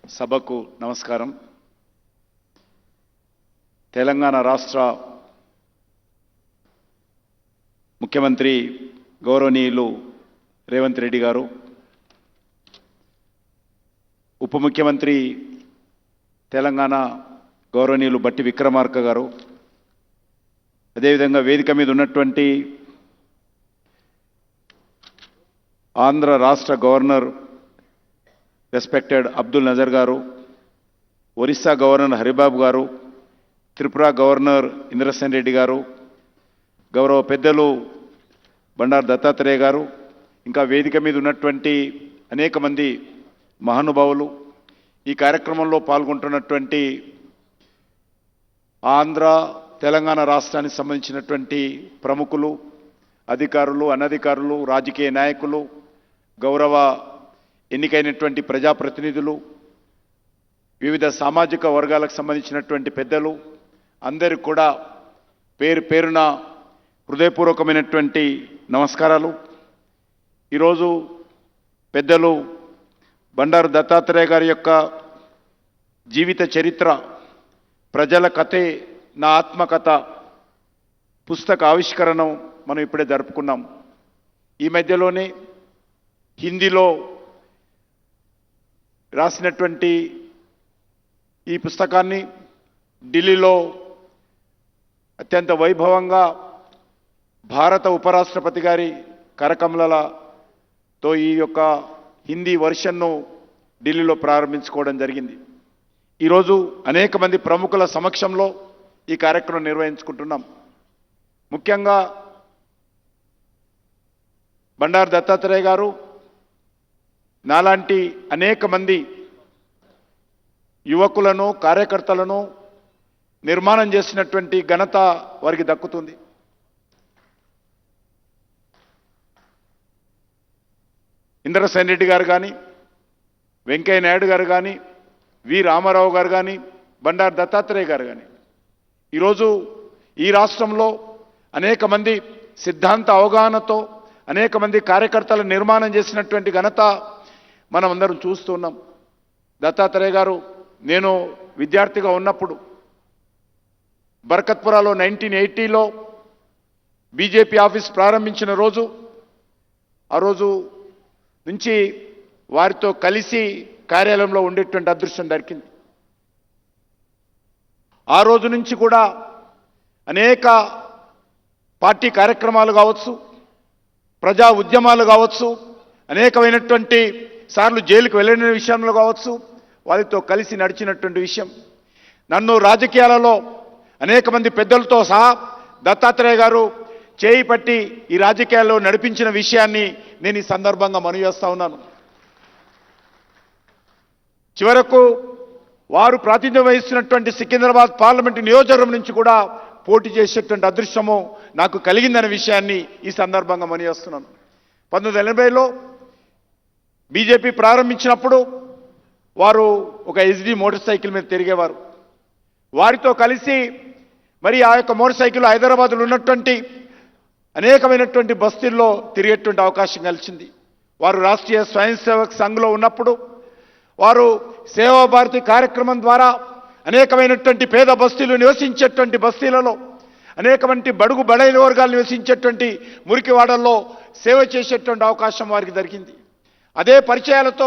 సభకు నమస్కారం. తెలంగాణ రాష్ట్ర ముఖ్యమంత్రి గౌరవనీయులు రేవంత్ రెడ్డి గారు, ఉప ముఖ్యమంత్రి తెలంగాణ గౌరవనీయులు బట్టి విక్రమార్క గారు, అదేవిధంగా వేదిక మీద ఉన్నటువంటి ఆంధ్ర రాష్ట్ర గవర్నర్ రెస్పెక్టెడ్ అబ్దుల్ నజర్ గారు, ఒరిస్సా గవర్నర్ హరిబాబు గారు, త్రిపుర గవర్నర్ ఇంద్రసేన్ రెడ్డి గారు, గౌరవ పెద్దలు బండారు దత్తాత్రేయ గారు, ఇంకా వేదిక మీద ఉన్నటువంటి అనేక మంది మహానుభావులు, ఈ కార్యక్రమంలో పాల్గొంటున్నటువంటి ఆంధ్ర తెలంగాణ రాష్ట్రానికి సంబంధించినటువంటి ప్రముఖులు, అధికారులు, అనధికారులు, రాజకీయ నాయకులు, గౌరవ ఎన్నికైనటువంటి ప్రజాప్రతినిధులు, వివిధ సామాజిక వర్గాలకు సంబంధించినటువంటి పెద్దలు అందరికీ కూడా పేరు పేరున హృదయపూర్వకమైనటువంటి నమస్కారాలు. ఈరోజు పెద్దలు బండారు దత్తాత్రేయ గారి యొక్క జీవిత చరిత్ర, ప్రజల కథే నా ఆత్మకథ పుస్తక ఆవిష్కరణ మనం ఇప్పుడే జరుపుకున్నాం. ఈ మధ్యలోనే హిందీలో రాసినటువంటి ఈ పుస్తకాన్ని ఢిల్లీలో అత్యంత వైభవంగా భారత ఉపరాష్ట్రపతి గారి కరకమలలతో ఈ యొక్క హిందీ వర్షన్ను ఢిల్లీలో ప్రారంభించుకోవడం జరిగింది. ఈరోజు అనేక మంది ప్రముఖుల సమక్షంలో ఈ కార్యక్రమం నిర్వహించుకుంటున్నాం. ముఖ్యంగా బండారు దత్తాత్రేయ గారు నాలాంటి అనేక మంది యువకులను, కార్యకర్తలను నిర్మాణం చేసినటువంటి ఘనత వారికి దక్కుతుంది. ఇంద్రసేన్ రెడ్డి గారు కానీ, వెంకయ్య నాయుడు గారు కానీ, వి రామారావు గారు కానీ, బండారు దత్తాత్రేయ గారు కానీ, ఈరోజు ఈ రాష్ట్రంలో అనేక మంది సిద్ధాంత అవగాహనతో అనేక మంది కార్యకర్తల నిర్మాణం చేసినటువంటి ఘనత మనం అందరం చూస్తున్నాం. దత్తాత్రేయ గారు నేను విద్యార్థిగా ఉన్నప్పుడు బర్కత్పురాలో 1980లో బీజేపీ ఆఫీస్ ప్రారంభించిన రోజు, ఆ రోజు నుంచి వారితో కలిసి కార్యాలయంలో ఉండేటువంటి అదృష్టం దొరికింది. ఆ రోజు నుంచి కూడా అనేక పార్టీ కార్యక్రమాలు కావచ్చు, ప్రజా ఉద్యమాలు కావచ్చు, అనేకమైనటువంటి సార్లు జైలుకు వెళ్ళిన విషయంలో కావచ్చు, వారితో కలిసి నడిచినటువంటి విషయం. నన్ను రాజకీయాలలో అనేక మంది పెద్దలతో సహా దత్తాత్రేయ గారు చేయి పట్టి ఈ రాజకీయాల్లో నడిపించిన విషయాన్ని నేను ఈ సందర్భంగా మనవి చేస్తా ఉన్నాను. చివరకు వారు ప్రాతినిధ్యం వహిస్తున్నటువంటి సికింద్రాబాద్ పార్లమెంటు నియోజకవర్గం నుంచి కూడా పోటీ చేసేటువంటి అదృష్టము నాకు కలిగిందనే విషయాన్ని ఈ సందర్భంగా మనవి చేస్తున్నాను. 1980లో బీజేపీ ప్రారంభించినప్పుడు వారు ఒక ఎస్డి మోటార్ సైకిల్ మీద తిరిగేవారు. వారితో కలిసి మరి ఆ యొక్క మోటార్ సైకిల్ హైదరాబాద్లో ఉన్నటువంటి అనేకమైనటువంటి బస్తీల్లో తిరిగేటువంటి అవకాశం కలిసింది. వారు రాష్ట్రీయ స్వయం సేవక్ సంఘ్లో ఉన్నప్పుడు వారు సేవాభారతి కార్యక్రమం ద్వారా అనేకమైనటువంటి పేద బస్తీలు నివసించేటువంటి బస్తీలలో, అనేకమంది బడుగు బడైన వర్గాలు నివసించేటువంటి మురికివాడల్లో సేవ చేసేటువంటి అవకాశం వారికి దొరికింది. అదే పరిచయాలతో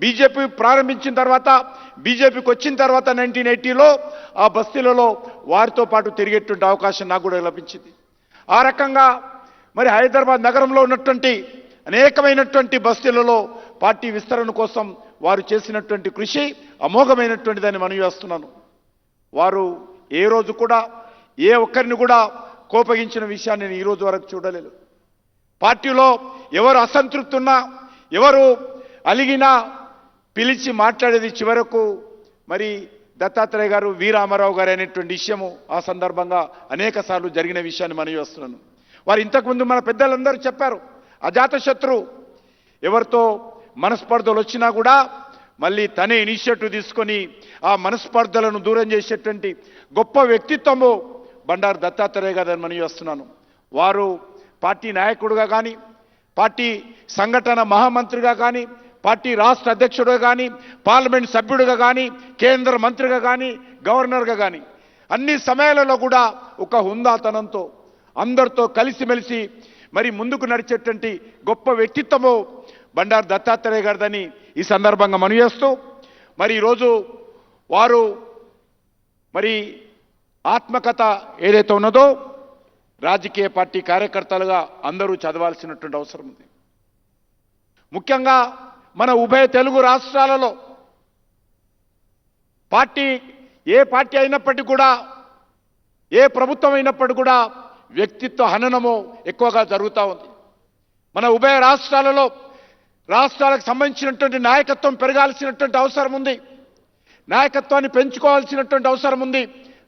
బీజేపీ ప్రారంభించిన తర్వాత, బీజేపీకి వచ్చిన తర్వాత 1980లో ఆ బస్తీలలో వారితో పాటు తిరిగేటువంటి అవకాశం నాకు కూడా లభించింది. ఆ రకంగా మరి హైదరాబాద్ నగరంలో ఉన్నటువంటి అనేకమైనటువంటి బస్తీలలో పార్టీ విస్తరణ కోసం వారు చేసినటువంటి కృషి అమోఘమైనటువంటిదని మనవి చేస్తున్నాను. వారు ఏ రోజు కూడా ఏ ఒక్కరిని కూడా కోపగించిన విషయాన్ని నేను ఈ రోజు వరకు చూడలేదు. పార్టీలో ఎవరు అసంతృప్తి ఉన్నా, ఎవరు అలిగినా పిలిచి మాట్లాడేది చివరకు మరి దత్తాత్రేయ గారు, వి రామారావు గారు అనేటువంటి విషయము ఆ సందర్భంగా అనేక సార్లు జరిగిన విషయాన్ని మనవి చేస్తున్నాను. వారు ఇంతకుముందు మన పెద్దలందరూ చెప్పారు, అజాతశత్రు ఎవరితో మనస్పర్ధలు వచ్చినా కూడా మళ్ళీ తనే ఇనిషియేటివ్ తీసుకొని ఆ మనస్పర్ధలను దూరం చేసేటువంటి గొప్ప వ్యక్తిత్వము బండారు దత్తాత్రేయ గారని మనవి చేస్తున్నాను. వారు పార్టీ నాయకుడిగా కానీ, పార్టీ సంఘటన మహామంత్రిగా కానీ, పార్టీ రాష్ట్ర అధ్యక్షుడుగా కానీ, పార్లమెంట్ సభ్యుడిగా కానీ, కేంద్ర మంత్రిగా కానీ, గవర్నర్గా కానీ అన్ని సమయాలలో కూడా ఒక హుందాతనంతో అందరితో కలిసిమెలిసి మరి ముందుకు నడిచేటువంటి గొప్ప వ్యక్తిత్వము బండారు దత్తాత్రేయ గారిదని ఈ సందర్భంగా మనవి చేస్తూ, మరి ఈరోజు వారు మరి ఆత్మకథ ఏదైతే ఉన్నదో రాజకీయ పార్టీ కార్యకర్తలుగా అందరూ చదవాల్సినటువంటి అవసరం ఉంది. ముఖ్యంగా మన ఉభయ తెలుగు రాష్ట్రాలలో పార్టీ ఏ పార్టీ అయినప్పటికీ కూడా, ఏ ప్రభుత్వం అయినప్పటికీ కూడా వ్యక్తిత్వ హననము ఎక్కువగా జరుగుతూ ఉంది. మన ఉభయ రాష్ట్రాలలో రాష్ట్రాలకు సంబంధించినటువంటి నాయకత్వం పెరగాల్సినటువంటి అవసరం ఉంది. నాయకత్వాన్ని పెంచుకోవాల్సినటువంటి అవసరం ఉంది.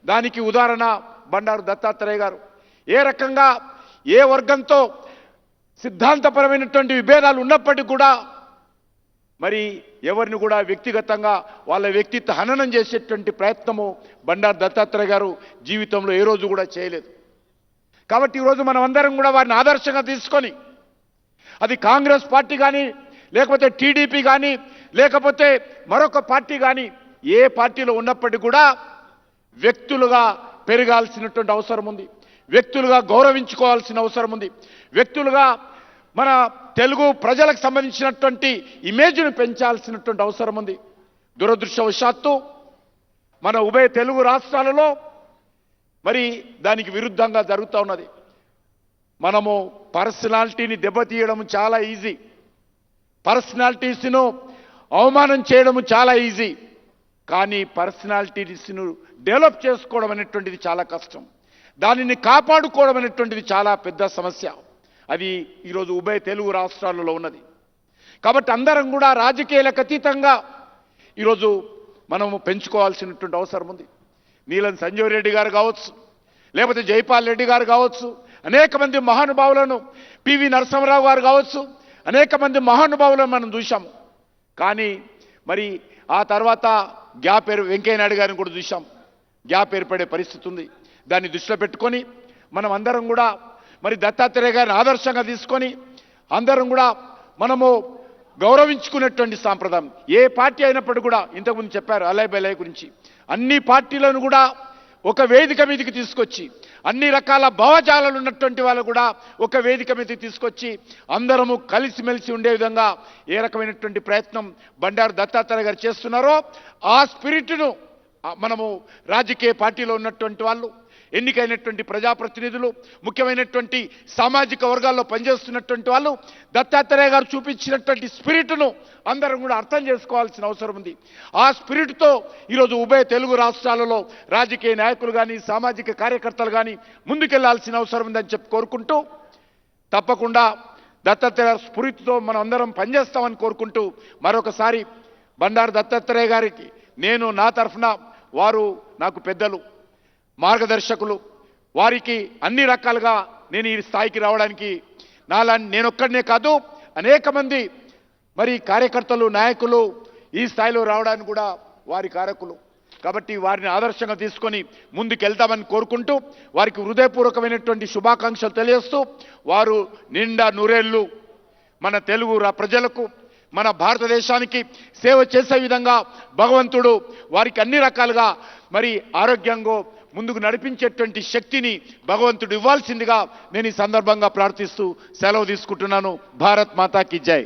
దానికి ఉదాహరణ బండారు దత్తాత్రేయ గారు. ఏ రకంగా ఏ వర్గంతో సిద్ధాంతపరమైనటువంటి విభేదాలు ఉన్నప్పటికీ కూడా మరి ఎవరిని కూడా వ్యక్తిగతంగా వాళ్ళ వ్యక్తిత్వ హననం చేసేటువంటి ప్రయత్నము బండారు దత్తాత్రేయ గారు జీవితంలో ఏ రోజు కూడా చేయలేదు. కాబట్టి ఈరోజు మనం అందరం కూడా వారిని ఆదర్శంగా తీసుకొని, అది కాంగ్రెస్ పార్టీ కానీ, లేకపోతే టీడీపీ కానీ, లేకపోతే మరొక పార్టీ కానీ, ఏ పార్టీలో ఉన్నప్పటికీ కూడా వ్యక్తులుగా పెరగాల్సినటువంటి అవసరం ఉంది. వ్యక్తులుగా గౌరవించుకోవాల్సిన అవసరం ఉంది. వ్యక్తులుగా మన తెలుగు ప్రజలకు సంబంధించినటువంటి ఇమేజ్ను పెంచాల్సినటువంటి అవసరం ఉంది. దురదృష్టవశాత్తు మన ఉభయ తెలుగు రాష్ట్రాలలో మరి దానికి విరుద్ధంగా జరుగుతూ ఉన్నది. మనము పర్సనాలిటీని దెబ్బతీయడం చాలా ఈజీ, పర్సనాలిటీస్ను అవమానం చేయడం చాలా ఈజీ. కానీ పర్సనాలిటీస్ను డెవలప్ చేసుకోవడం అనేటువంటిది చాలా కష్టం. దానిని కాపాడుకోవడం అనేటువంటిది చాలా పెద్ద సమస్య. అది ఈరోజు ఉభయ తెలుగు రాష్ట్రాలలో ఉన్నది. కాబట్టి అందరం కూడా రాజకీయాలకు అతీతంగా ఈరోజు మనము పెంచుకోవాల్సినటువంటి అవసరం ఉంది. నీలం సంజీవ్ రెడ్డి గారు కావచ్చు, లేకపోతే జైపాల్ రెడ్డి గారు కావచ్చు, అనేక మంది మహానుభావులను, పివి నరసింహరావు గారు కావచ్చు, అనేక మంది మహానుభావులను మనం చూశాము. కానీ మరి ఆ తర్వాత గ్యాప్ వెంకయ్య నాయుడు గారిని కూడా చూశాం. గ్యాప్ ఏర్పడే పరిస్థితి ఉంది. దాన్ని దృష్టిలో పెట్టుకొని మనం అందరం కూడా మరి దత్తాత్రేయ గారిని ఆదర్శంగా తీసుకొని అందరం కూడా మనము గౌరవించుకునేటువంటి సాంప్రదాయం ఏ పార్టీ అయినప్పటికీ కూడా, ఇంతకుముందు చెప్పారు అలయ్ బలయ్ గురించి, అన్ని పార్టీలను కూడా ఒక వేదిక మీదకి తీసుకొచ్చి, అన్ని రకాల భావజాలాలు ఉన్నటువంటి వాళ్ళు కూడా ఒక వేదిక మీదకి తీసుకొచ్చి అందరము కలిసిమెలిసి ఉండే విధంగా ఏ రకమైనటువంటి ప్రయత్నం బండారు దత్తాత్రేయ గారు చేస్తున్నారో ఆ స్పిరిట్ను మనము రాజకీయ పార్టీలో ఉన్నటువంటి వాళ్ళు, ఎన్నికైనటువంటి ప్రజాప్రతినిధులు, ముఖ్యమైనటువంటి సామాజిక వర్గాల్లో పనిచేస్తున్నటువంటి వాళ్ళు దత్తాత్రేయ గారు చూపించినటువంటి స్పిరిట్ను అందరం కూడా అర్థం చేసుకోవాల్సిన అవసరం ఉంది. ఆ స్పిరిట్తో ఈరోజు ఉభయ తెలుగు రాష్ట్రాలలో రాజకీయ నాయకులు కానీ, సామాజిక కార్యకర్తలు కానీ ముందుకెళ్లాల్సిన అవసరం ఉందని చెప్పి కోరుకుంటూ, తప్పకుండా దత్తాత్రేయ స్ఫూర్తితో మనం అందరం పనిచేస్తామని కోరుకుంటూ మరొకసారి బండారు దత్తాత్రేయ గారికి నేను నా తరఫున, వారు నాకు పెద్దలు, మార్గదర్శకులు, వారికి అన్ని రకాలుగా నేను ఈ స్థాయికి రావడానికి నేనొక్కడనే కాదు అనేక మంది మరి కార్యకర్తలు, నాయకులు ఈ స్థాయిలో రావడానికి కూడా వారి కారకులు. కాబట్టి వారిని ఆదర్శంగా తీసుకొని ముందుకెళ్తామని కోరుకుంటూ వారికి హృదయపూర్వకమైనటువంటి శుభాకాంక్షలు తెలియజేస్తూ, వారు నిండా నూరేళ్లు మన తెలుగు ప్రజలకు, మన భారతదేశానికి సేవ చేసే విధంగా భగవంతుడు వారికి అన్ని రకాలుగా మరి ఆరోగ్యంగా ముందుకు నడిపించేటువంటి శక్తిని భగవంతుడు ఇవ్వాల్సిందిగా నేను ఈ సందర్భంగా ప్రార్థిస్తూ సెలవు తీసుకుంటున్నాను. భారత్ మాతాకి జై.